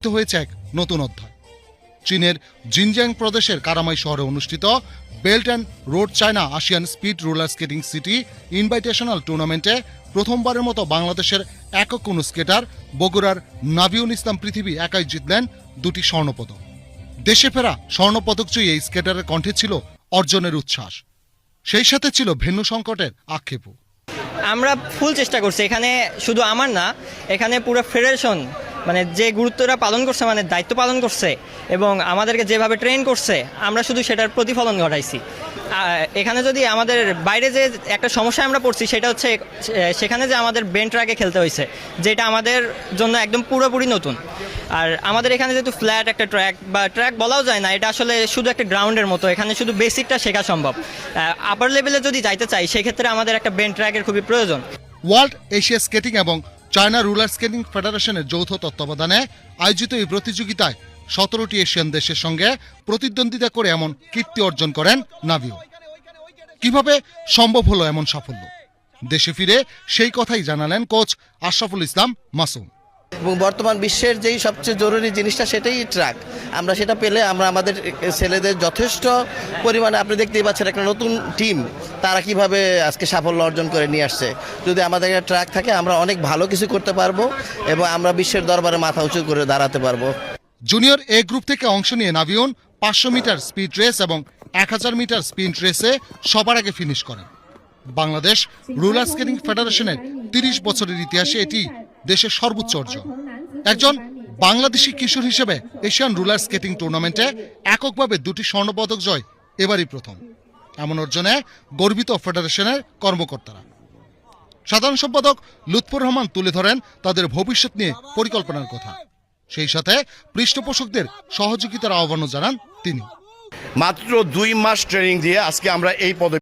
লিখতে হয়েছে এক নতুন অধ্যায়। চীনের জিনজিয়াং প্রদেশের কারামাই শহরে অনুষ্ঠিত belt and road China ASEAN speed roller skating city invitational টুর্নামেন্টে প্রথমবারের মতো বাংলাদেশের একক কোনো স্কেটার বগুড়ার নাবিউল ইসলাম পৃথিবী একাই জিতলেন 2টি স্বর্ণপদক। দেশে ফেরা স্বর্ণপদকজয়ী এই স্কেটারের কণ্ঠে ছিল অর্জনের উচ্ছ্বাস, সেই সাথে ছিল ভেন্যু সংকটের আক্ষেপও। আমরা ফুল চেষ্টা করছি, এখানে শুধু আমার না, এখানে পুরো ফেডারেশন মানে যে গুরুত্বটা পালন করছে, মানে দায়িত্ব পালন করছে এবং আমাদেরকে যেভাবে ট্রেন করছে, আমরা শুধু সেটার প্রতিফলন ঘটাইছি। এখানে যদি আমাদের বাইরে যে একটা সমস্যায় আমরা পড়ছি, সেটা হচ্ছে সেখানে যে আমাদের বেন ট্র্যাকে খেলতে হয়েছে, যেটা আমাদের জন্য একদম পুরোপুরি নতুন। আর আমাদের এখানে যেহেতু ফ্ল্যাট একটা ট্র্যাক বা ট্র্যাক বলাও যায় না, এটা আসলে শুধু একটা গ্রাউন্ডের মতো, এখানে শুধু বেসিকটা শেখা সম্ভব। আপার লেভেলে যদি যাইতে চাই, সেক্ষেত্রে আমাদের একটা বেন ট্র্যাকের খুবই প্রয়োজন। ওয়ার্ল্ড এশিয়া স্কেটিং এবং চায়না রুলার স্কেটিং ফেডারেশনের যৌথ তত্ত্বাবধানে আয়োজিত এই প্রতিযোগিতায় 17টি এশিয়ান দেশের সঙ্গে প্রতিদ্বন্দ্বিতা করে এমন কীর্তি অর্জন করেন নাভিও। কিভাবে সম্ভব হলো এমন সাফল্য? দেশে ফিরে সেই কথাই জানালেন কোচ আশরাফুল ইসলাম মাসুম। এবং বর্তমান বিশ্বের যেই সবচেয়ে জরুরি জিনিসটা সেটাই ট্র্যাক। আমরা সেটা পেলে আমরা আমাদের ছেলেদের যথেষ্ট পরিমাণে, আপনি দেখতেই পাচ্ছেন একটা নতুন টিম তারা কিভাবে আজকে সাফল্য অর্জন করে নিয়ে আসছে। যদি আমাদের একটা ট্র্যাক থাকে, আমরা অনেক ভালো কিছু করতে পারবো এবং আমরা বিশ্বের দরবারে মাথা উঁচু করে দাঁড়াতে পারবো। জুনিয়র এ গ্রুপ থেকে অংশ নিয়ে নাভিউন 500 মিটার স্পিড রেস এবং 1000 মিটার স্পিড রেসে সবার আগে ফিনিশ করেন। বাংলাদেশ রুলার স্কেটিং ফেডারেশনের 30 বছরের ইতিহাসে এটি দেশের সর্বোচ্চ অর্জন। একজন বাংলাদেশি কিশোর হিসেবে এশিয়ান রুলার স্কেটিং টুর্নামেন্টে এককভাবে 2টি স্বর্ণপদক জয় এবারই প্রথম। এমন অর্জনে গর্বিত ফেডারেশনের কর্মকর্তারা। সাধারণ সম্পাদক লুৎফর রহমান তুলে ধরেন তাদের ভবিষ্যৎ নিয়ে পরিকল্পনার কথা। সেই সাথে পৃষ্ঠপোষকদের সহযোগিতার আহ্বানও জানান তিনি। মাত্র 2 মাস ট্রেনিং দিয়ে আজকে আমরা এই পদে